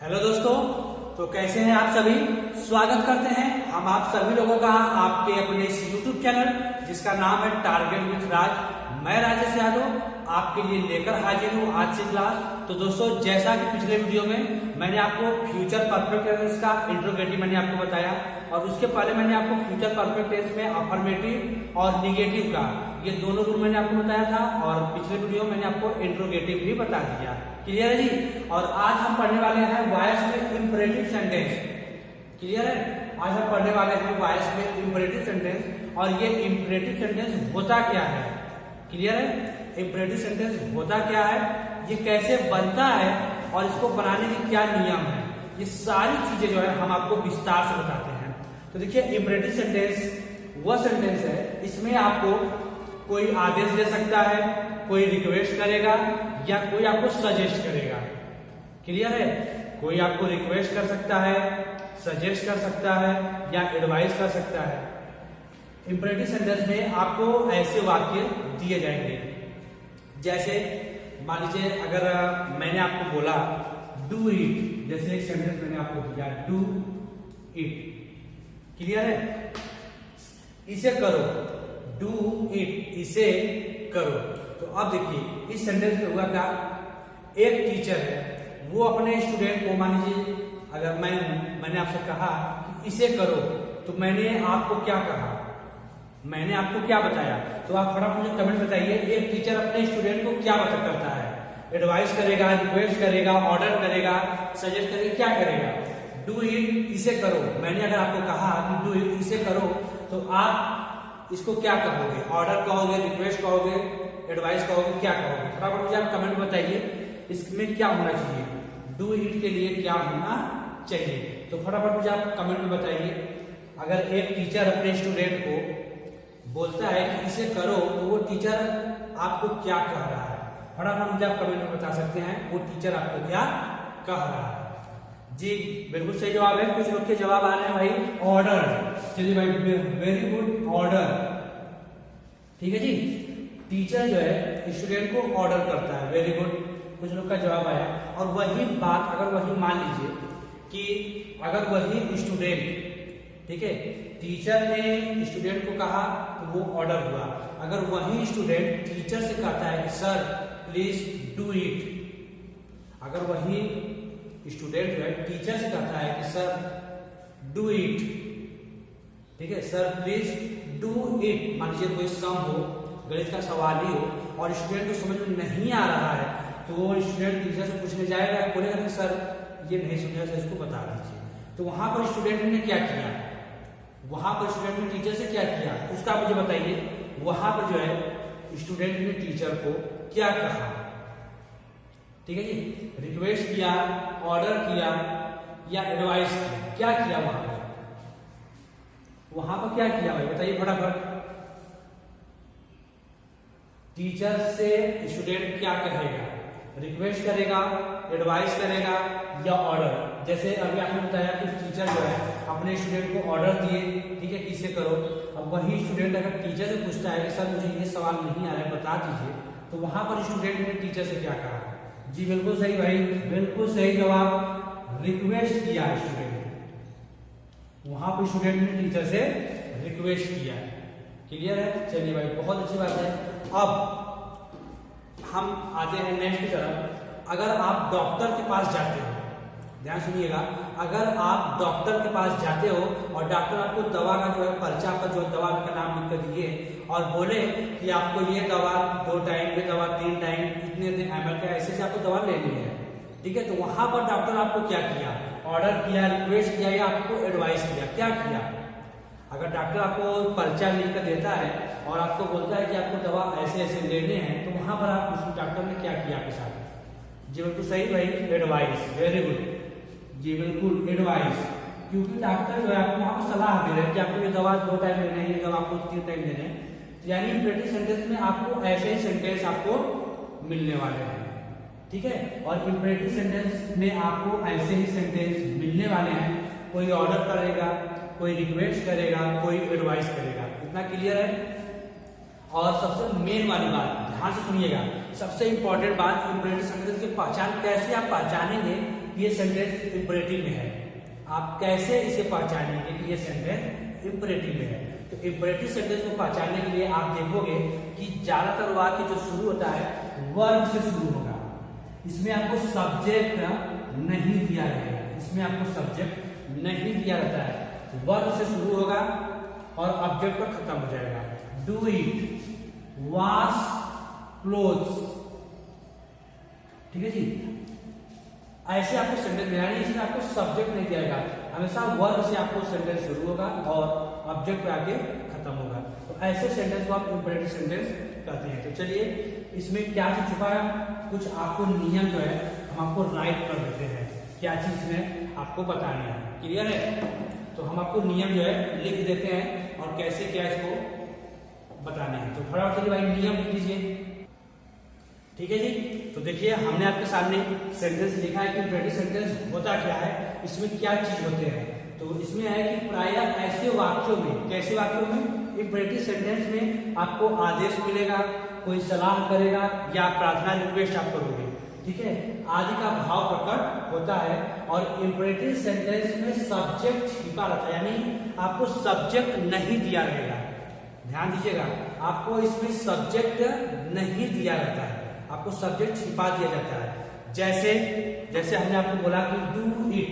Hello दोस्तों, तो कैसे हैं आप सभी। स्वागत करते हैं हम आप सभी लोगों का आपके अपने इस YouTube चैनल जिसका नाम है टारगेट विथ राज। मैं राजेश यादव आपके लिए लेकर हाजिर हूँ आज से क्लास। तो दोस्तों, जैसा कि पिछले वीडियो में मैंने आपको फ्यूचर परफेक्ट टेंस का इंट्रोगेटिव मैंने आपको बताया और उसके पहले मैंने आपको फ्यूचर परफेक्ट टेंस में अफर्मेटिव और निगेटिव का ये दोनों रूल मैंने आपको बताया था और पिछले वीडियो मैंने आपको इंट्रोगेटिव भी बता दिया। क्लियर है जी। और आज हम पढ़ने वाले हैं वॉइस में इंपरेटिव सेंटेंस। क्लियर है। आज हम पढ़ने वाले हैं वॉइस में इंपरेटिव सेंटेंस और ये इंपरेटिव सेंटेंस होता क्या है। क्लियर है। इंपरेटिव सेंटेंस होता क्या है, ये कैसे बनता है और इसको बनाने के क्या नियम है, ये सारी चीजें जो है हम आपको विस्तार से बताते हैं। तो देखिए, इंपरेटिव सेंटेंस वह सेंटेंस है इसमें आपको कोई आदेश दे सकता है, कोई रिक्वेस्ट करेगा या कोई आपको सजेस्ट करेगा। क्लियर है। कोई आपको रिक्वेस्ट कर सकता है, सजेस्ट कर सकता है या एडवाइस कर सकता है। इंपरेटिव सेंटेंस में आपको ऐसे वाक्य दिए जाएंगे, जैसे मान लीजिए अगर मैंने आपको बोला डू इट, जैसे एक सेंटेंस मैंने आपको दिया डू इट। क्लियर है। इसे करो, डू इट, इसे करो। तो अब देखिए इस सेंटेंस में होगा क्या, एक टीचर है वो अपने स्टूडेंट को, मान लीजिए अगर मैंने आपसे कहा कि इसे करो, तो मैंने आपको क्या कहा, मैंने आपको क्या बताया, तो आप फटाफट मुझे कमेंट बताइए। एक टीचर अपने स्टूडेंट को क्या करता है, एडवाइस करेगा, रिक्वेस्ट करेगा, ऑर्डर करेगा, सजेस्ट करेगा, क्या करेगा, डू इट, इसे करो। मैंने अगर आपको कहा कि डू इट, इसे करो, तो आप इसको क्या कहोगे, ऑर्डर कहोगे, रिक्वेस्ट कहोगे, एडवाइस कहोगे, क्या कहोगे। फटाफट मुझे आप कमेंट बताइए इसमें क्या होना चाहिए, डू इट के लिए क्या होना चाहिए। तो फटाफट मुझे आप कमेंट में बताइए। अगर एक टीचर अपने स्टूडेंट को बोलता है कि इसे करो, तो वो टीचर आपको क्या कह रहा है, फटाफट मुझे आप कमेंट में बता सकते हैं वो टीचर आपको क्या कह रहा है। जी बिल्कुल सही जवाब है। कुछ लोग के जवाब आ रहे हैं भाई ऑर्डर। चलिए भाई, वेरी गुड, ऑर्डर। ठीक है जी। टीचर जो है स्टूडेंट को ऑर्डर करता है, वेरी गुड, कुछ लोग का जवाब आया। और वही बात अगर वही मान लीजिए कि अगर वही स्टूडेंट, ठीक है, टीचर ने स्टूडेंट को कहा तो वो ऑर्डर हुआ। अगर वही स्टूडेंट टीचर से कहता है कि सर प्लीज डू इट, अगर वही स्टूडेंट जो है टीचर से कहता है कि सर डू इट, ठीक है, सर प्लीज डू इट। मान लीजिए कोई सम हो, गणित का सवाल ही हो और स्टूडेंट को समझ में नहीं आ रहा है, तो वो स्टूडेंट टीचर से पूछने जाएगा, बोलेगा कि सर ये नहीं समझा, सर इसको बता दीजिए। तो वहां पर स्टूडेंट ने क्या किया, वहां पर स्टूडेंट ने टीचर से क्या किया, उसका मुझे बताइए। वहां पर जो है स्टूडेंट ने टीचर को क्या कहा, ठीक है जी, रिक्वेस्ट किया, ऑर्डर किया या एडवाइस किया, क्या किया वहां पर, वहां पर क्या किया भाई बताइए फटाफट। टीचर से स्टूडेंट क्या कहेगा, रिक्वेस्ट करेगा, एडवाइस करेगा या ऑर्डर। जैसे अभी आपने बताया कि टीचर जो है अपने स्टूडेंट को ऑर्डर दिए, ठीक है, किसे करो। अब वही स्टूडेंट अगर टीचर से पूछता है कि सर मुझे ये सवाल नहीं आ रहा है, बता दीजिए, तो वहां पर स्टूडेंट ने टीचर से क्या कहा। जी बिल्कुल सही भाई, बिल्कुल सही जवाब, रिक्वेस्ट किया स्टूडेंट, वहां पर स्टूडेंट ने टीचर से रिक्वेस्ट किया। क्लियर है। चलिए भाई, बहुत अच्छी बात है। अब हम आते हैं नेक्स्ट की तरफ। अगर आप डॉक्टर के पास जाते हो, ध्यान सुनिएगा, अगर आप डॉक्टर के पास जाते हो और डॉक्टर आपको दवा का जो है पर्चा पर जो दवा का नाम लिख कर दिए और बोले कि आपको ये दवा 2 टाइम, ये दवा 3 टाइम, इतने ml का ऐसे आपको दवा लेनी है, ठीक है, तो वहां पर डॉक्टर आपको क्या किया, ऑर्डर किया, रिक्वेस्ट किया या आपको एडवाइस किया, क्या किया। अगर डॉक्टर आपको पर्चा लिख कर देता है और आपको बोलता है कि आपको दवा ऐसे ऐसे लेने हैं, तो वहां पर आप उस डॉक्टर ने क्या किया आपके साथ। जी बिल्कुल सही भाई, एडवाइस, वेरी गुड, जी बिल्कुल एडवाइस, क्योंकि डॉक्टर जो है आपको वहां पर सलाह दे रहे हैं कि आपको ये दवा 2 टाइम लेना है, ये दवा आपको 3 टाइम लेना है। यानी इंपरेटिव सेंटेंस में आपको ऐसे ही सेंटेंस आपको मिलने वाले हैं, ठीक है। और इंपरेटिव सेंटेंस में आपको ऐसे ही सेंटेंस मिलने वाले हैं। कोई ऑर्डर करेगा, कोई रिक्वेस्ट करेगा, कोई एडवाइस करेगा। इतना क्लियर है। और सबसे मेन वाली बात ध्यान से सुनिएगा, सबसे इंपॉर्टेंट बात, इंपरेटिव सेंटेंस की पहचान कैसे आप पहचानेंगे ये सेंटेंस इंपरेटिव में है। आप कैसे इसे पहचानेंगे कि ये सेंटेंस इंपरेटिव में है? तो इंपरेटिव सेंटेंस को पहचानने के लिए आप देखोगे कि ज्यादातर वाक्य जो शुरू होता है वर्ब से शुरू होगा। इसमें आपको सब्जेक्ट नहीं दिया रहेगा, इसमें आपको सब्जेक्ट नहीं दिया रहता है। वर्ब से शुरू होगा और ऑब्जेक्ट पर खत्म हो जाएगा। डू इट, वॉश क्लोथ्स, ठीक है जी। ऐसे आपको सेंटेंस मिला नहीं, इसमें आपको सब्जेक्ट नहीं दिया जाएगा, हमेशा वर्ब से आपको सेंटेंस शुरू होगा और ऑब्जेक्ट पे आके खत्म होगा। तो ऐसे सेंटेंस को आप इंपरेटिव सेंटेंस कहते हैं। तो चलिए इसमें क्या चीज छुपा है, कुछ आपको नियम जो है हम आपको राइट कर देते हैं, क्या चीज में आपको बतानी है। क्लियर है? तो हम आपको नियम जो है लिख देते हैं और कैसे क्या इसको बताने हैं। तो फटाफट चलिए भाई नियम लिख लीजिए, ठीक है जी। तो देखिए हमने आपके सामने सेंटेंस लिखा है कि इंपरेटिव सेंटेंस होता क्या है, इसमें क्या चीज होते हैं। तो इसमें है कि प्रायः ऐसे वाक्यों में, कैसे वाक्यों में, इंपरेटिव सेंटेंस में आपको आदेश मिलेगा, कोई सलाह करेगा या प्रार्थना रिक्वेस्ट आप करोगे, ठीक है, आदि का भाव प्रकट होता है। और इंपरेटिव सेंटेंस में सब्जेक्ट छिपा रहता है, यानी आपको सब्जेक्ट नहीं दिया रहेगा। ध्यान दीजिएगा, आपको इसमें सब्जेक्ट नहीं दिया रहता है, आपको सब्जेक्ट छिपा दिया जाता है। जैसे हमने आपको बोला कि डू इट,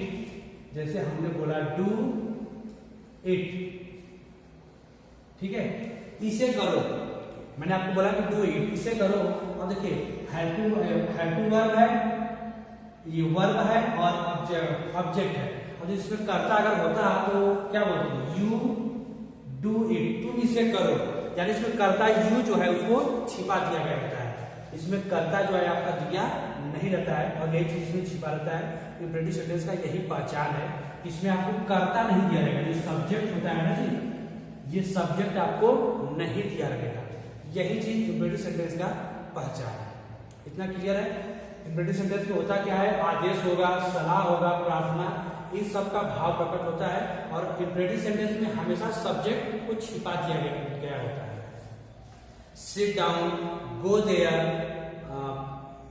जैसे हमने बोला डू इट, ठीक है, इसे करो। मैंने आपको बोला कि डू इट, इसे करो। और देखिए हेल्पिंग वर्ब है, ये वर्ब है और ऑब्जेक्ट है। और इसमें कर्ता अगर होता तो क्या बोलते हैं, यू डू इट, तुम इसे करो। यानी इसमें कर्ता यू जो है उसको छिपा दिया गया होता है, इसमें कर्ता जो है आपका दिया नहीं रहता है और यही चीज इसमें छिपा रहता है। इंपरेटिव सेंटेंस का यही पहचान है, इसमें आपको कर्ता नहीं दिया रहेगा, जो सब्जेक्ट होता है ना जी, ये सब्जेक्ट आपको नहीं दिया रहेगा। यही चीज इंपरेटिव सेंटेंस का पहचान है। इतना क्लियर है? इंपरेटिव सेंटेंस में होता क्या है, आदेश होगा, सलाह होगा, प्रार्थना, इन सब का भाव प्रकट होता है। और इंपरेटिव सेंटेंस में हमेशा सब्जेक्ट को छिपा दिया गया होता है। Sit down, go there,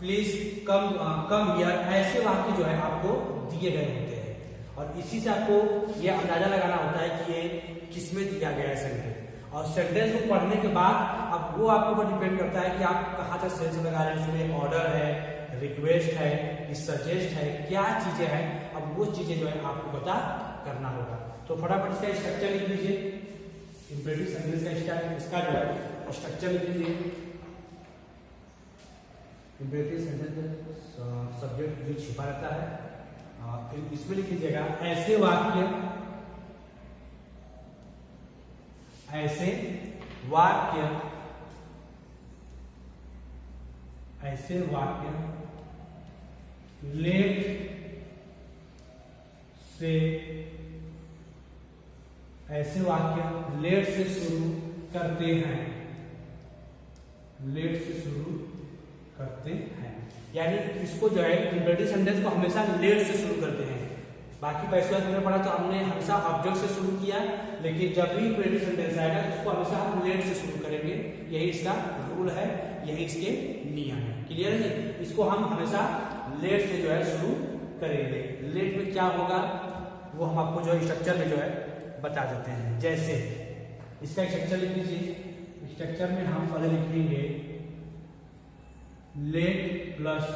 please come here, ऐसे वाक्य जो है आपको दिए गए होते हैं। और इसी से आपको ये अंदाजा लगाना होता है कि ये किसमें दिया गया है सेंटेंस। और सेंटेंस को पढ़ने के बाद अब वो आपके ऊपर डिपेंड करता है कि आप कहाँ तक सेंस लगा रहे हैं। उसमें ऑर्डर है, रिक्वेस्ट है, सजेस्ट है, क्या चीजें हैं, अब वो चीजें जो है आपको पता करना होगा। तो फटाफट इसका स्ट्रक्चर लिख लीजिए, इंपरेटिव सेंटेंस का इसका जो है स्ट्रक्चर लिख लीजिए। इंपरेटिव सेंटेंस सब्जेक्ट जो छिपा रहता है, फिर इसमें लिख लीजिएगा ऐसे वाक्य, ऐसे वाक्य, ऐसे वाक्य लेट से, ऐसे वाक्य लेट से शुरू करते हैं, लेट से शुरू करते हैं। यानी इसको जो है इंपरेटिव सेंटेंस को हमेशा लेट से शुरू करते हैं। बाकी पैसे हमने पढ़ा तो हमने हमेशा ऑब्जेक्ट से शुरू किया, लेकिन जब भी इंपरेटिव सेंटेंस आएगा तो उसको हमेशा हम लेट से शुरू करेंगे। यही इसका रूल है, यही इसके नियम है। क्लियर है जी? इसको हम हमेशा लेट से जो है शुरू करेंगे। लेट में क्या होगा वो हम आपको जो स्ट्रक्चर में जो है बता देते हैं। जैसे इसका स्ट्रक्चर लिख लीजिए। स्ट्रक्चर में हम पहले लिखेंगे लेट प्लस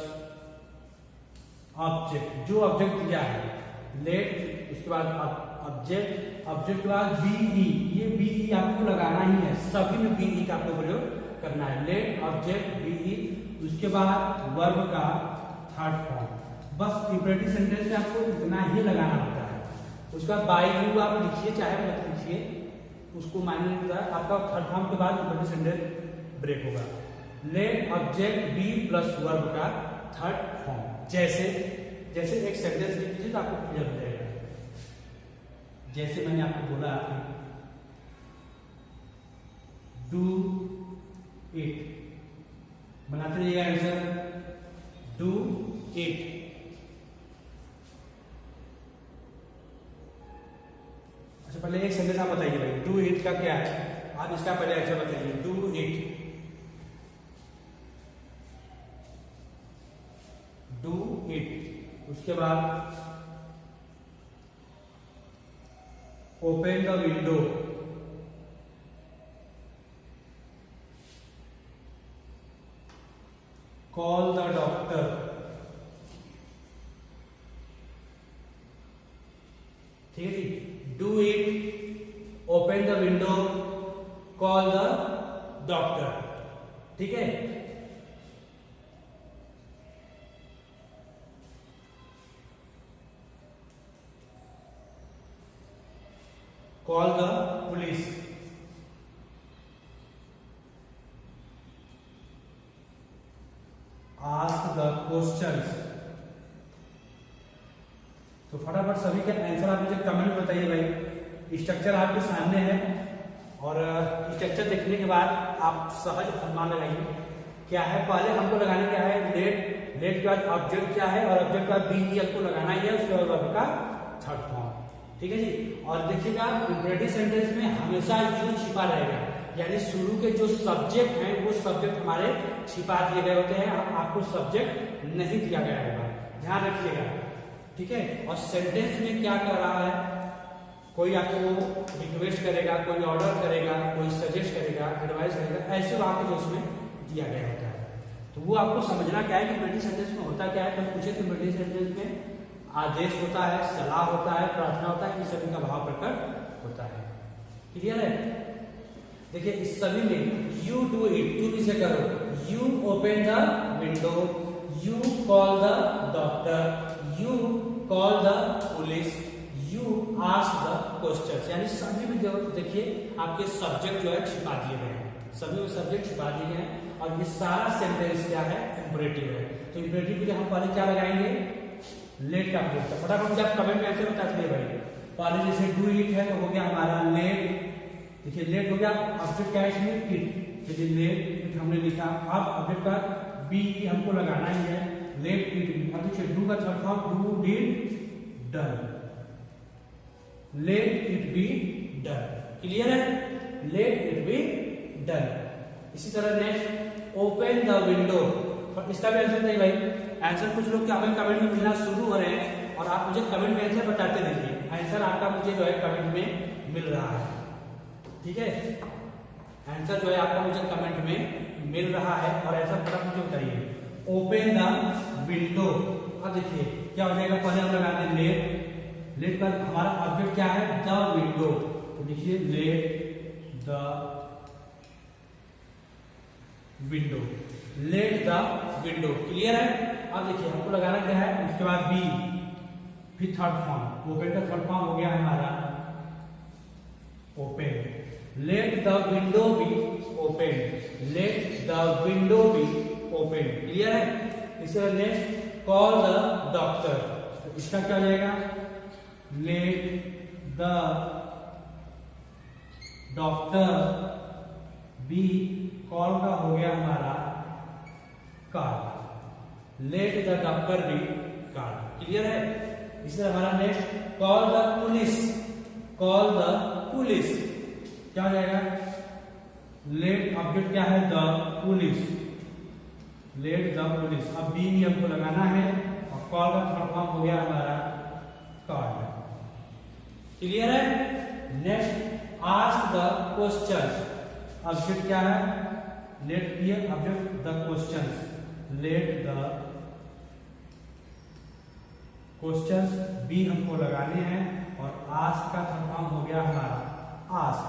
ऑब्जेक्ट, जो ऑब्जेक्ट दिया है लेट, उसके बाद ऑब्जेक्ट, ऑब्जेक्ट के बाद बीई, ये बीई आपको लगाना ही है, सभी में बीई का आपको प्रयोग करना है। लेट ऑब्जेक्ट बीई, उसके बाद वर्ब का थर्ड फॉर्म। बस इंपरेटिव सेंटेंस में आपको इतना ही लगाना होता है। उसका बाई यू आप लिखिए चाहे मत लिखिए, उसको मायने नहीं होता है। आपका थर्ड फॉर्म के बाद इंपरेटिव सेंटेंस ब्रेक होगा। Let object be plus verb का थर्ड फॉर्म। जैसे जैसे एक सेंटेंस लिख लीजिए तो आपको क्लियर हो जाएगा। जैसे मैंने आपको बोला डू इट, बनाते रहिएगा आंसर, डू इट। अच्छा पहले एक सेंटेंस आप बताइए भाई, डू इट का क्या है, आप इसका पहले आंसर बताइए। डू इट, डू इट, उसके बाद open the window, call the doctor, ठीक है जी, do it, open the window, call the doctor, ठीक है। Call the police, ask the questions. तो फटाफट सभी के आंसर आप मुझे कमेंट में बताइए भाई। स्ट्रक्चर आपके सामने है और स्ट्रक्चर देखने के बाद आप सहज अनुमान लगाइए क्या है। पहले हमको लगाना क्या है, लेट, लेट के बाद ऑब्जेक्ट क्या है और ऑब्जेक्ट का बी हमको लगाना ही है, उसके बाद वर्ब का थर्ड फॉर्म, ठीक है जी। और देखिएगा इंपरेटिव सेंटेंस में हमेशा यू छिपा रहेगा, यानी शुरू के जो सब्जेक्ट हैं वो सब्जेक्ट हमारे छिपा दिए गए होते हैं, आपको सब्जेक्ट नहीं दिया गया होगा, ध्यान रखिएगा, ठीक है। और सेंटेंस में क्या कर रहा है, कोई आपको रिक्वेस्ट करेगा, कोई ऑर्डर करेगा, कोई सजेस्ट करेगा, एडवाइस करेगा, ऐसे वाक्य जो उसमें दिया गया होता है। तो वो आपको समझना क्या है कि इंपरेटिव सेंटेंस में होता क्या है। तो पूछे तो इंपरेटिव सेंटेंस में आदेश होता है, सलाह होता है, प्रार्थना होता है, इन सभी का भाव प्रकट होता है। क्लियर है। देखिए इस सभी में यू डू इट, तुम इसे करो, you open the window, you call the doctor, you call the police, you ask the questions, यानी सभी में जो देखिए आपके सब्जेक्ट जो है छिपा दिए गए हैं, सभी में सब्जेक्ट छिपा दिए गए हैं। और ये सारा सेंटेंस क्या है, इंपरेटिव है। तो इंपरेटिव के लिए हम पहले क्या लगाएंगे, लेट का प्रयोग। तो फटाफट मुझे आप कमेंट में आंसर बता दीजिए भाई। पहले जैसे डू इट है तो हो गया हमारा लेट, देखिए लेट हो गया, ऑब्जेक्ट क्या है इसमें, इट, चलिए लेट इट हमने लिखा। अब ऑब्जेक्ट का बी हमको लगाना ही है, लेट इट बी। अब देखिए डू का third form do did done, let it be done, clear है, लेट इट बी डन। इसी तरह नेक्स्ट ओपन द विंडो, इसका भी आंसर नहीं भाई। आंसर कुछ लोग हमें कमेंट में मिलना शुरू हो रहे हैं और आप मुझे कमेंट में आंसर बताते रहिए, आंसर आपका मुझे जो है कमेंट में मिल रहा है, ठीक है। आंसर जो है आपका मुझे कमेंट में मिल रहा है और ऐसा फटाफट मुझे बताइए। ओपन द विंडो, अब देखिए क्या हो जाएगा, पहले हम लगाते हैं लेट, लेट पर हमारा ऑब्जेक्ट क्या है, द विंडो, तो देखिए let the window, let the window, clear है। अब देखिए हमको लगाना क्या है, उसके बाद बी, फिर थर्ड फॉर्म, ओपन का थर्ड फॉर्म हो गया हमारा open, let the window be open, let the window be open, clear है। इसे नेक्स्ट कॉल द डॉक्टर, तो इसका क्या हो जाएगा, let the doctor be, call का हो गया हमारा called, let the doctor be called, clear है। इससे हमारा next call the police, call the police, क्या हो जाएगा, लेट ऑब्जेक्ट क्या है, the police, let the police. अब बी भी हमको लगाना है और कॉल का थर्ड फॉर्म हो गया हमारा कार्ड, क्लियर है। Next ask the questions, object क्या है, let be object the questions, let the questions be हमको लगाने हैं और आस्क का थर्ड फॉर्म हो गया हमारा आस्क,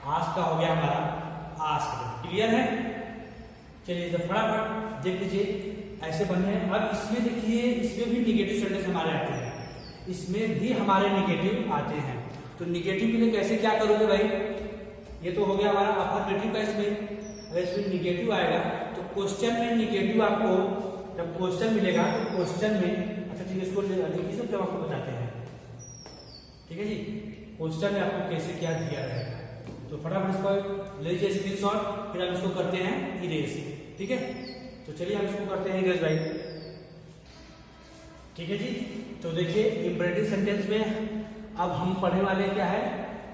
आस्क का हो गया हमारा आस्क, क्लियर है। चलिए तो फटाफट देख लीजिए ऐसे बने हैं। अब इसमें देखिए इसमें भी निगेटिव सेंटेंस हमारे आते हैं, इसमें भी हमारे निगेटिव आते हैं। तो निगेटिव के लिए कैसे क्या करोगे भाई, ये तो हो गया हमारा अफर्मेटिव का, इसमें अगर इसमें निगेटिव आएगा तो क्वेश्चन में निगेटिव आपको जब क्वेश्चन मिलेगा तो क्वेश्चन में, अच्छा ठीक है इसको लिखिए सब जब आपको बताते हैं, ठीक है जी, क्वेश्चन में आपको कैसे क्या दिया रहेगा। तो फटाफट इसको ले लीजिए स्क्रीनशॉट, फिर हम इसको करते हैं इरेज, ठीक है। तो चलिए हम इसको करते हैं इरेज भाई, ठीक है जी। तो देखिए इंपरेटिव सेंटेंस में अब हम पढ़ने वाले क्या है,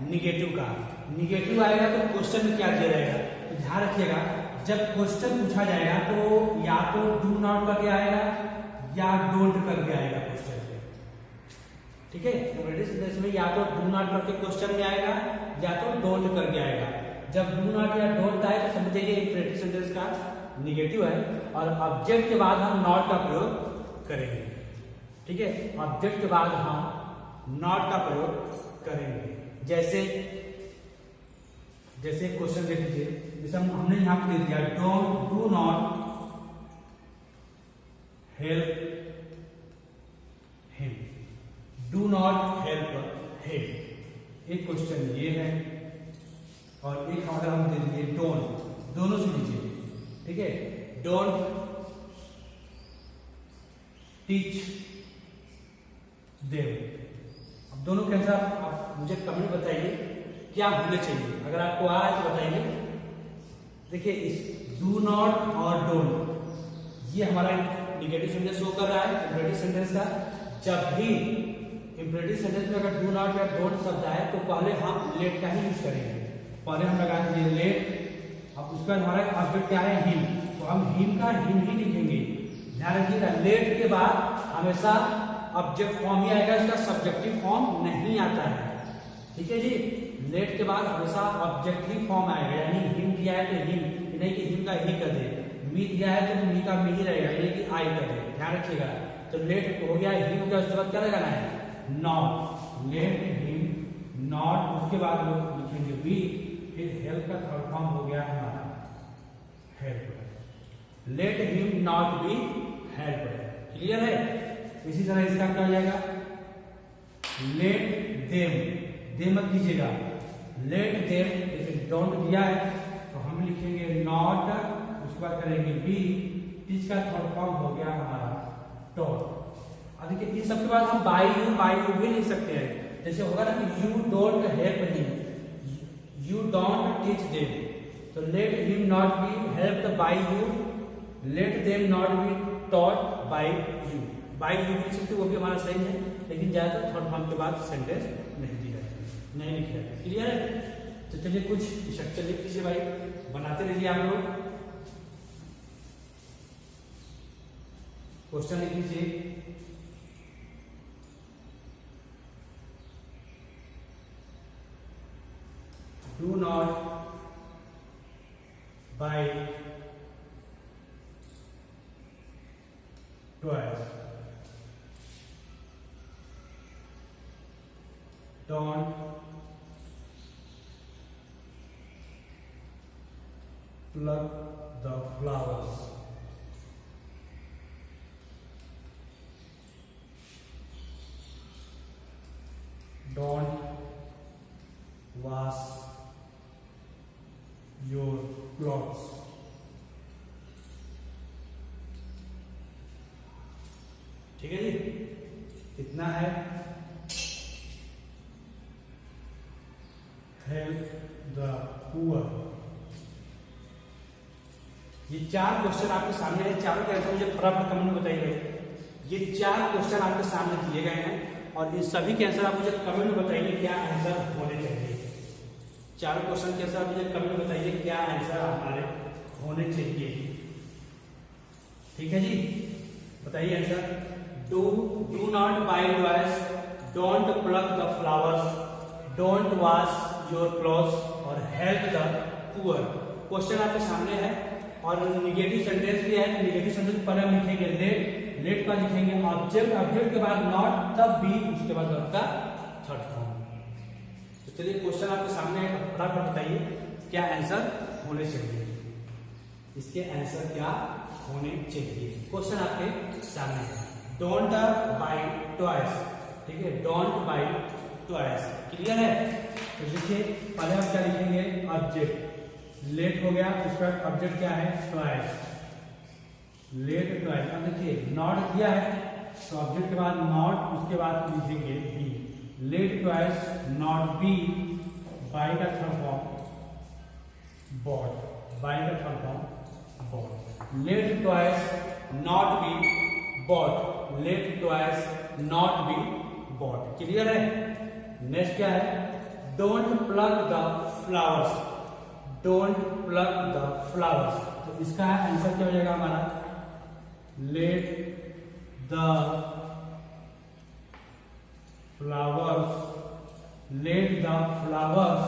निगेटिव का। निगेटिव आएगा तो क्वेश्चन में क्या दिया रहेगा, तो ध्यान रखिएगा जब क्वेश्चन पूछा जाएगा तो या तो डू नॉट का क्या आएगा या डोंट करके आएगा क्वेश्चन में। ठीक है, इंपरेटिव सेंटेंस में या तो डू नॉट करके क्वेश्चन में आएगा या तो डोंट करके आएगा। जब डू नॉट या डोंट आए तो समझ जाइए इंपरेटिव सेंटेंस का निगेटिव है और ऑब्जेक्ट के बाद हम नॉट का प्रयोग करेंगे। ठीक है, ऑब्जेक्ट के बाद हम नॉट का प्रयोग करेंगे। जैसे क्वेश्चन देख लीजिए, जैसे हमने यहां पे दे दिया don't do not help him, do not help him, एक क्वेश्चन ये है और एक अगर हम दे दिए डोंट, दोनों से लीजिए। ठीक है, डोंट टीच देम। अब दोनों के आंसर आप मुझे कमेंट बताइए क्या होने चाहिए, अगर आपको आ रहा है तो बताइए। देखिए इस डू नॉट और डोंट ये हमारा निगेटिव सेंटेंस शो कर रहा है इंपरेटिव सेंटेंस का। जब भी इंपरेटिव सेंटेंस में अगर डू नॉट या डोंट शब्द आए तो पहले हम लेट का ही यूज करेंगे। पहले हम लगा देंगे लेट, अब उसके बाद हमारा ऑब्जेक्ट क्या है हिम, तो हम हिम का हिम ही लिखेंगे। ध्यान रखिएगा लेट के बाद हमेशा ऑब्जेक्ट फॉर्म ही आएगा, इसका सब्जेक्टिव फॉर्म नहीं आता है। ठीक है जी, लेट के बाद हमेशा ऑब्जेक्टिव फॉर्म आएगा, यानी हिम दिया है तो हिम, नहीं कि हिम का ही कर दे, मी दिया है तो मी का मी ही रहेगा, यानी कि आई कर दे। ध्यान रखिएगा, तो लेट हो गया हिम का, उसके बाद क्या लगाना है नॉट, लेट हिम नॉट, उसके बाद लोग लिखेंगे बी, फिर हेल्प का थर्ड फॉर्म हो गया हमारा help. Late him not B help. Clear है? इसी तरह इसका क्या हो जाएगा लेट देम, दे मत कीजिएगा, लेट देम, लेकिन डोंट दिया है तो हम लिखेंगे नॉट, उसके बाद करेंगे बी, इसका थर्ड फॉर्म हो गया हमारा डोंट। अब देखिए इन सबके बाद हम बाय यू भी लिख सकते हैं। जैसे होगा ना कि you don't help him, you don't teach them, तो let him not be helped by you, let them not be taught by you. By you लिख सकते वो भी हमारा सही है, लेकिन ज्यादातर थर्ड फॉर्म के बाद सेंटेंस नहीं दिया नहीं लिखा है। क्लियर है? तो चलिए कुछ स्ट्रक्चर लिख लीजिए भाई, बनाते रहिए आप लोग। क्वेश्चन लिख लीजिए, do not bye twice, don't pluck the flowers, don't wash your clothes, ठीक है जी, कितना है हेल्प द पुअर। ये चार क्वेश्चन आपके सामने है, चारों के आंसर मुझे फटाफट कमेंट में बताइए। ये चार क्वेश्चन आपके सामने दिए गए हैं और इन सभी के आंसर आप मुझे कमेंट में बताइए क्या आंसर होने चाहिए। चारों क्वेश्चन के आंसर आप मुझे कमेंट में बताइए क्या आंसर हमारे होने चाहिए। ठीक है जी, बताइए answer. Do not bye twice, don't pluck the flowers, don't wash your clothes और हेल्प द पुअर। क्वेश्चन आपके सामने है और निगेटिव सेंटेंस भी है। निगेटिव सेंटेंस पर हम लिखेंगे लेट, लेट का लिखेंगे ऑब्जेक्ट, ऑब्जेक्ट के बाद नॉट, तब बी, उसके बाद आपका थर्ड फॉर्म। तो चलिए क्वेश्चन आपके सामने है, फटाफट बताइए क्या आंसर होने चाहिए, इसके आंसर क्या होने चाहिए। क्वेश्चन आपके सामने है, डोंट बाय ट्वाइस। ठीक है, डोंट बाय ट्वाइस। क्लियर है? तो देखिए पहले हम क्या लिखेंगे ऑब्जेक्ट, लेट हो गया, उसका ऑब्जेक्ट क्या है ट्वाइस, लेट ट्वाइस। अब देखिए नॉट दिया है तो ऑब्जेक्ट के बाद नॉट, उसके बाद लिखेंगे be, let twice not be, buy का थर्ड फॉर्म बॉट, बाय का third form bought, let twice not be bought, let twice not be bought. Clear है? नेक्स्ट क्या है, don't pluck the flowers, don't pluck the flowers. तो इसका answer क्या हो जाएगा हमारा let the flowers, let the flowers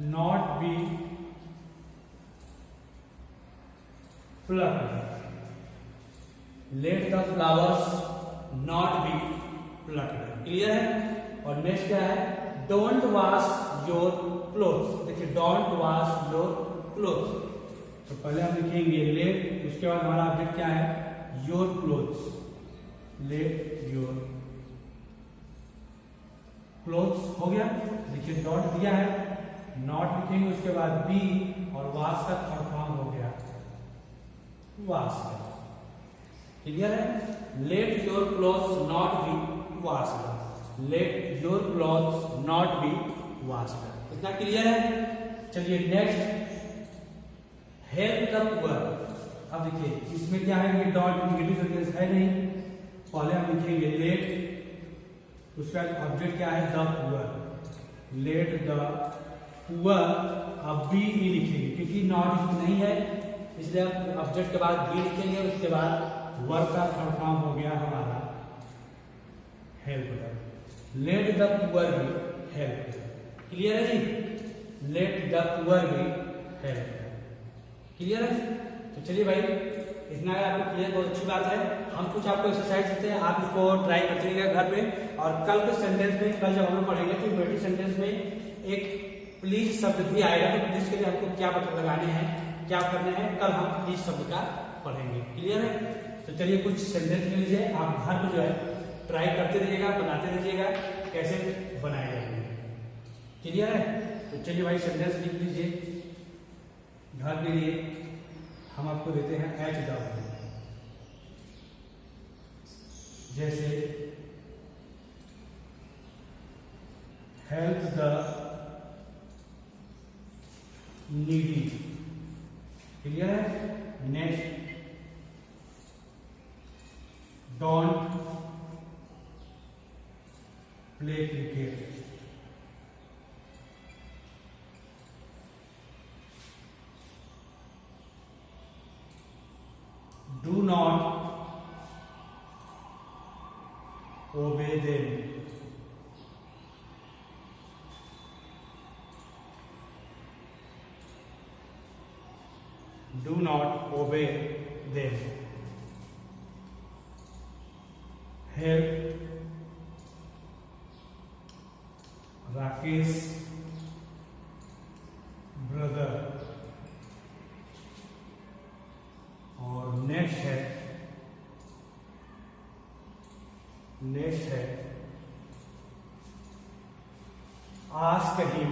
not be plucked. Let the flowers not be plucked. Clear है? और नेक्स्ट क्या है? Don't wash your clothes. देखिए डोंट वॉश योर क्लोथ्स, तो पहले हम लिखेंगे लेट, उसके बाद हमारा ऑब्जेक्ट क्या है? Your clothes. Let your clothes हो गया। देखिए डॉट दिया है, नॉट लिखेंगे, उसके बाद बी और वॉश का थर्ड फॉर्म हो गया वॉश का। क्लियर है? Let your clothes not be washed. Let your clothes not be washed. इतना क्लियर है? चलिए नेक्स्ट, हेल्प द पुअर। अब देखिए इसमें क्या है? ये डॉट निगेटिव सेंटेंस है नहीं, पहले हम लिखेंगे लेट, उसका ऑब्जेक्ट क्या है? The poor. Late the poor, अब बी ई लिखेंगे क्योंकि नॉट इसमें नहीं है, इसलिए ऑब्जेक्ट के बाद बी लिखेंगे, उसके बाद वर्ब का थर्ड फॉर्म हो गया हमारा help the. Let the poor be help. Clear है जी? Let the poor be help. Clear है? तो चलिए भाई, इतना अगर आपको क्लियर, बहुत अच्छी बात है। हम कुछ आपको एक्सरसाइज देते हैं, आप इसको ट्राई करते रहिएगा घर पे। और कल के सेंटेंस में, कल जब हम लोग पढ़ेंगे तो इंपरेटिव सेंटेंस में एक प्लीज शब्द भी आएगा, तो प्लीज के लिए हमको क्या मतलब लगाने हैं, क्या करने हैं, कल हम प्लीज शब्द का पढ़ेंगे। क्लियर है? तो चलिए कुछ सेंटेंस ले लीजिए, आप घर पे जो है ट्राई करते रहिएगा, बनाते रहिएगा कैसे बनाए जाएंगे। क्लियर है? तो चलिए भाई सेंटेंस लिख लीजिए घर के लिए। हम आपको देते हैं एच द, जैसे हेल्प द नीडी। क्लियर है? Next, don't play cricket. Do not obey them. Do not obey them. Help Rakesh brother। और नेक्स्ट है आस्क हिम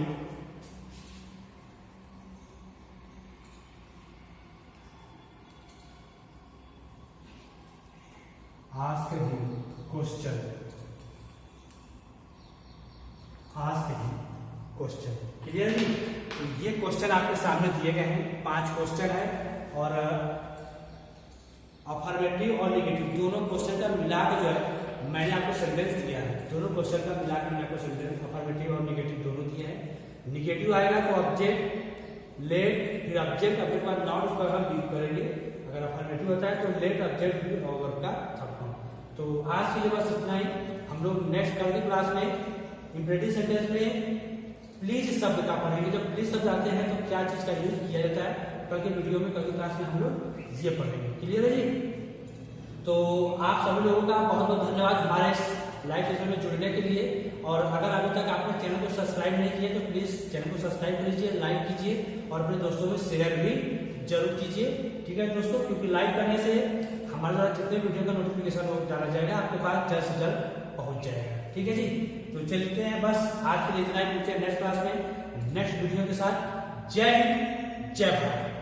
क्वेश्चन। क्लियर जी? तो ये क्वेश्चन आपके सामने दिए गए हैं, 5 क्वेश्चन है, और अफर्मेटिव और नेगेटिव दोनों क्वेश्चन का मिला के जो है मैंने आपको सेंटेंस दिया है। दोनों क्वेश्चन का मिला के मैंने आपको सेंटेंस अफर्मेटिव और नेगेटिव दोनों दिए हैं। नेगेटिव आएगा तो ऑब्जेक्ट लेट, फिर ऑब्जेक्ट के बाद नॉट, उस पर हम यूज करेंगे। अगर अफर्मेटिव होता है तो लेट ऑब्जेक्ट भी और वर्ब का थर्ड फॉर्म। तो आज के लिए बस इतना ही। हम लोग नेक्स्ट कल की क्लास में इंपरेटिव सेंटेंस में प्लीज शब्द का पढ़ेंगे। जब प्लीज शब्द आते हैं तो क्या चीज का यूज किया जाता है, कल के वीडियो में, कल की क्लास में हम लोग ये पढ़ेंगे। क्लियर है जी? तो आप सभी लोगों का बहुत बहुत धन्यवाद हमारे इस लाइव सेशन में जुड़ने के लिए। और अगर अभी तक आपने चैनल को सब्सक्राइब नहीं किया तो प्लीज चैनल को सब्सक्राइब कीजिए, लाइक कीजिए और अपने दोस्तों में शेयर भी जरूर कीजिए। ठीक है दोस्तों, क्योंकि लाइक करने से हमारे द्वारा जितने वीडियो का नोटिफिकेशन डाला जाएगा आपके पास जल्द से जल्द पहुंच जाएगा। ठीक है जी? तो चलते हैं, बस आज के लिए इतना ही। मिलते हैं नेक्स्ट क्लास में नेक्स्ट वीडियो के साथ। जय हिंद, जय भारत।